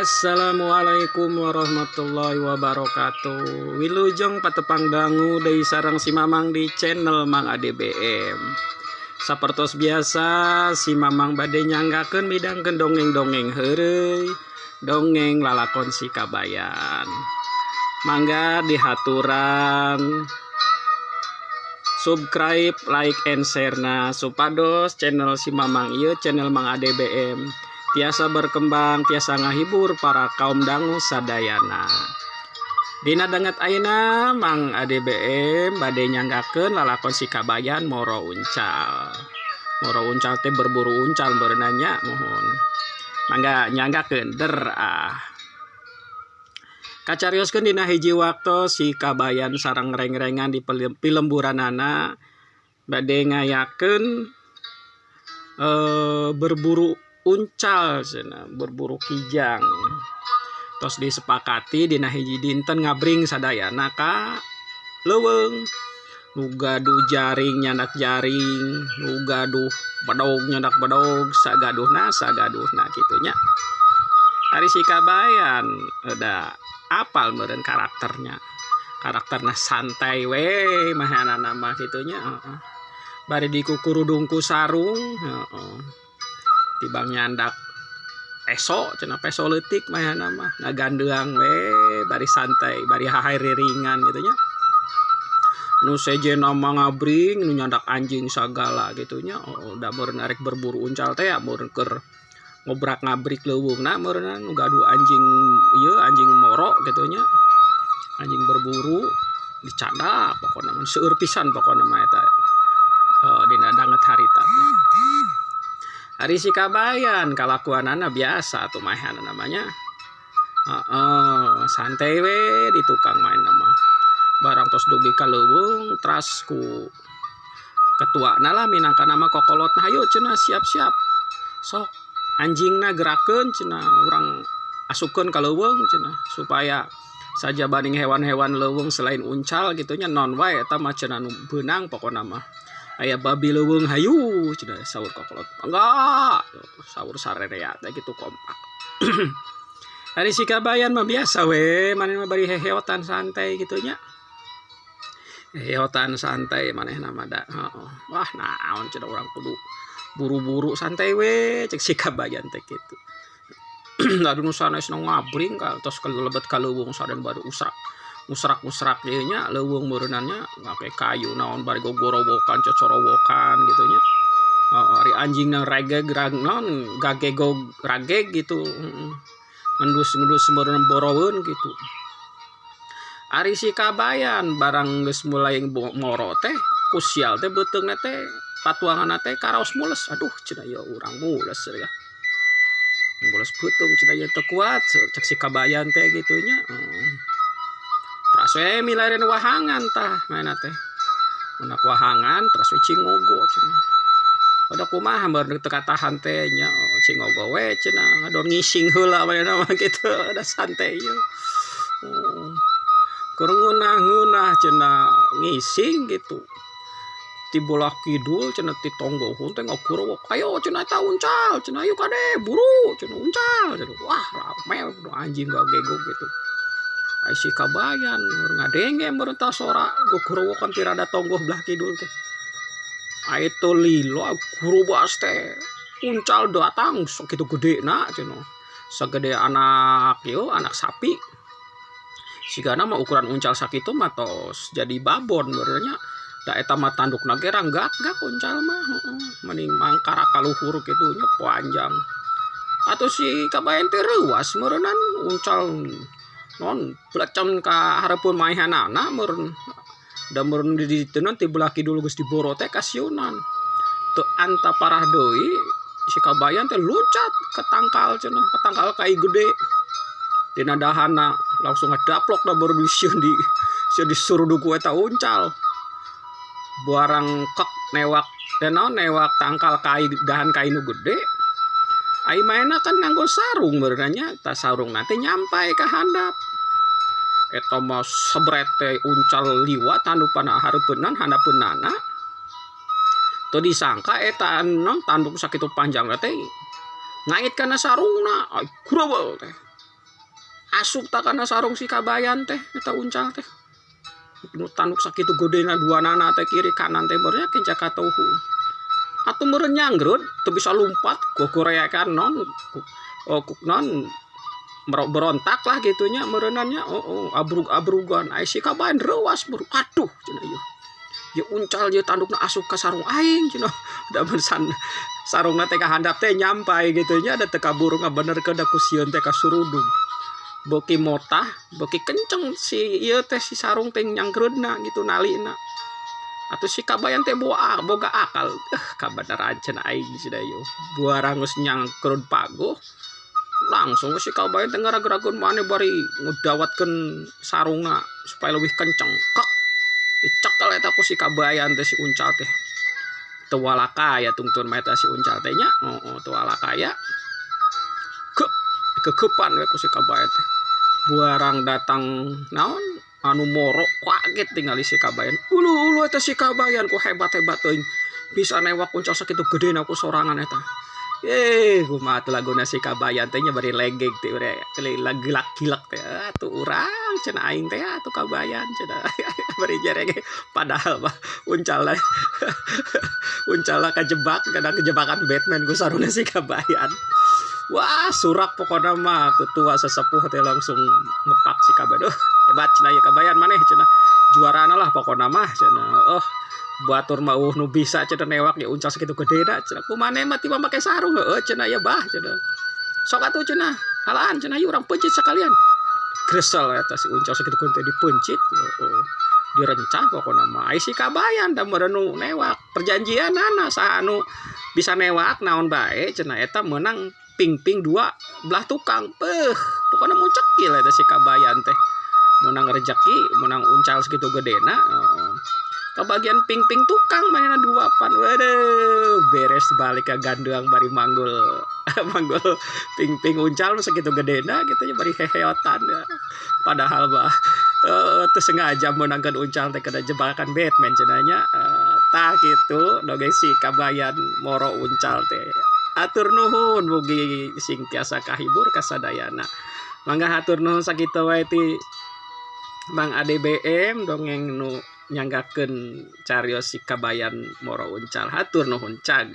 Assalamualaikum warahmatullahi wabarakatuh. Wilujeng patepang dangu dari sarang si Mamang di channel Mang ADBM. Sapertos biasa si Mamang bade nyanggakeun midangkeun dongeng-dongeng heureuy, dongeng lalakon si Kabayan. Mangga dihaturan subscribe, like, and share na supados channel si Mamang ieu channel Mang ADBM tiasa berkembang, tiasa ngahibur para kaum dangu sadayana. Dina danget ayeuna Mang ADBM bade nyanggakeun lalakon si Kabayan moro uncal. Moro uncal teh berburu uncal berenanya mohon. Mangga nyanggakeun Kacarioskeun dina hiji waktu si Kabayan sareng reng-rengan di pilemburanana bade ngayakeun berburu uncal cenah, berburu kijang. Tos disepakati dina hiji dinten ngabring sadayana ka leuweung. Nu gaduh jaring nyandak jaring, nu gaduh bedog nyandak bedog, sagaduhna kitu nya. Ari si Kabayan da apal meureun karakternya. Karakterna santai we mahanana mah kitu nya, bari dikukurudungku sarung, tibang nyandak peso cenah peso leutik mah mah ngagandeang we bari santai bari hahae ringan gitu nya. Nu sejena mah ngabring nu nyandak anjing sagala gitu nya. Da meureun arek berburu uncal teh meureun keur ngobrak ngabrik leuweungna meureun nu gaduh anjing ieu anjing moro gitu nya. Anjing berburu dicanda pokona mah seueur pisan pokona mah eta dina danget harita teh. Ari si Kabayan kalakuanana biasa tuh mahan namanya. Santai we di tukang main nama. Barang tos dugi ka leuweung tras ku ketuana lah minangka nama kokolot nah hayu cenah siap-siap. Sok anjingna gerakeun cenah urang asupkeun ka leuweung cenah supaya saja banding hewan-hewan leuweung selain uncal gitu nya non wae eta mah cenah nu beunang pokona mah. Aya babi leuweung hayu cenah saur kokolot. Enggak, saur sarerea teh gitu kompak. Ari si Kabayan mah biasa we, maneh mah bari heheotan santai gitu nya. Heheotan santai manehna mah da. Wah, naon cenah urang kudu buru-buru santai we cek si Kabayan teh kitu. Aduh nu sanes ngabring ka tos kelebet ka leuweung saden baru musrak ieu nya leuweung meureunannya ngake kayu naon bari gogorowokan cocorowokan gitu nya. Ari anjingna regeg non gagego rageg gitu. Ngendus meureun boroweun gitu. Ari si Kabayan barang geus mulai moro teh kusial teh beuteungna teh patuanganna teh karaos mules. Aduh cenah ieu urang mules ya. Mules beuteung cenah ieu teu kuat cek si Kabayan teh gitu nya. Tras we milaren wahangan tah mainna teh. Menak wahangan tras we cingogo cenah. Oda kumaha meureun teu katahan teh nya cingogo we cenah ngadon ngising heula mainna mah kitu ada santai ieu. Keur ngeunah-ngeunah cenah ngising gitu. Ti bolah kidul cenah ti tonggohun teh ngakurowok. Ayo cenah eta uncal cenah ayo kade buru cenah uncal cenah. Wah rame anjing gagego gitu. Ai si Kabayan ngadenge meureun tah sora gogorowokan ti rada tonggoh belah kidul teh. Ai tu lilo gurubas teh uncal datang sakitu gedena cenah. Sagede anak ieu anak sapi. Sigana mah ukuran uncal sakitu mah tos jadi babon meureun nya. Da eta mah tandukna ge ranggak-gak uncal mah mending mangkara ka luhur kitu nya panjang. Atuh si Kabayan teh reuas meureunan uncal non plecen ka hareupun maehanana meureun da meureun di diteunan ti belah kidul geus diboro teh kasiunan teu anta parah deui si Kabayan teh luncat ke tangkal cenah ke tangkal kai gede dina dahana langsung ngadaplok da baru disieun disuruduk ku eta uncal barang kek newak newak tangkal kai dahan kai nu gede ai maena kan nganggo sarung beureunya ta sarung nanti nyampai ka handap. Eta mah sebret teh uncal liwat handupana hareupeunnan handapeunana. Teu disangka eta non tanduk sakitu panjang teh ngait kana sarungna ai kureuweul teh. asup tak kana sarung si kabayan teh eta uncal teh nu tanduk sakitu godena dua nana teh kiri kanan teh bernya kenca katauhu atuh meureun nyanggrut teu bisa lumpat gogoreakan non non berontak lah gitunya mereunannya abrug-abrugan ai si kabayan reuas buru aduh cenah ieu ya uncal je tandukna asup ka sarung aing cenah da bersan sarungna teh kahandap teh nyampai gitunya ada teu kaburu ngabenerkeun da ku sieun teh kasurudung beuki motah beuki kenceng si ieu teh si sarung teh nyangkreudna gitu nalina atuh si kabayan teh boga akal kabeneran cenah aing cenah ieu buarang geus nyangkreud paguh langsung si kabayan teh ngaragrageun maneh bari ngedawatkeun sarungna supaya lebih kenceng kek dicekel eta ku si kabayan teh si uncal teh teu walakaya tungtun mah eta si uncal teh nya teu walakaya kekepan we ku si kabayan teh buarang datang naon anu moro kaget tinggali si kabayan ulu eta si kabayan ku hebat-hebat teuing bisa newak uncal sakitu gedena ku sorangan eta kumaha teh laguna si kabayan teh nya bari legeg teh bari gilak-gilak teh atuh urang cenah aing teh atuh kabayan cenah bari jarege padahal mah uncalna kajebak kana kejebakan Batman ku saruna si kabayan. Wah surak pokoknya mah ketua sesepuh teh langsung ngepak si kabayan hebat cenah ieu kabayan maneh cenah juarana lah pokoknya mah cenah batur mah nu bisa cenah newak ya uncal sakitu gedena cenah kumaneh mah tiba make sarung heueuh cenah ya bah cenah sok atuh cenah halaan cenah ieu urang pencit sakalian gresel eta si uncal sakitu teh dipencit direncah pokoknya mah ai si kabayan da meureun nu newak perjanjianana saha anu bisa newak naon bae cenah eta menang ping-ping dua belah tukang pokoknya mau cekil eta si kabayan teh menang rejeki menang uncal sakitu gedena kebagian ping-ping tukang mainan duapan waduh beres balik ke ganduang bari manggul ping-ping uncal sakitu gedena gitu ya bari heheotan ya. Padahal mah teu sengaja menangkan uncal teh kena jebakan Batman cenanya tah kitu dongeng si kabayan moro uncal teh atur nuhun mugi sing tiasa kahibur kasadayana mangga hatur nuhun sakitu wae ti Mang ADBM dongeng nu nyanggakeun carios si kabayan moro uncal hatur nuhun cag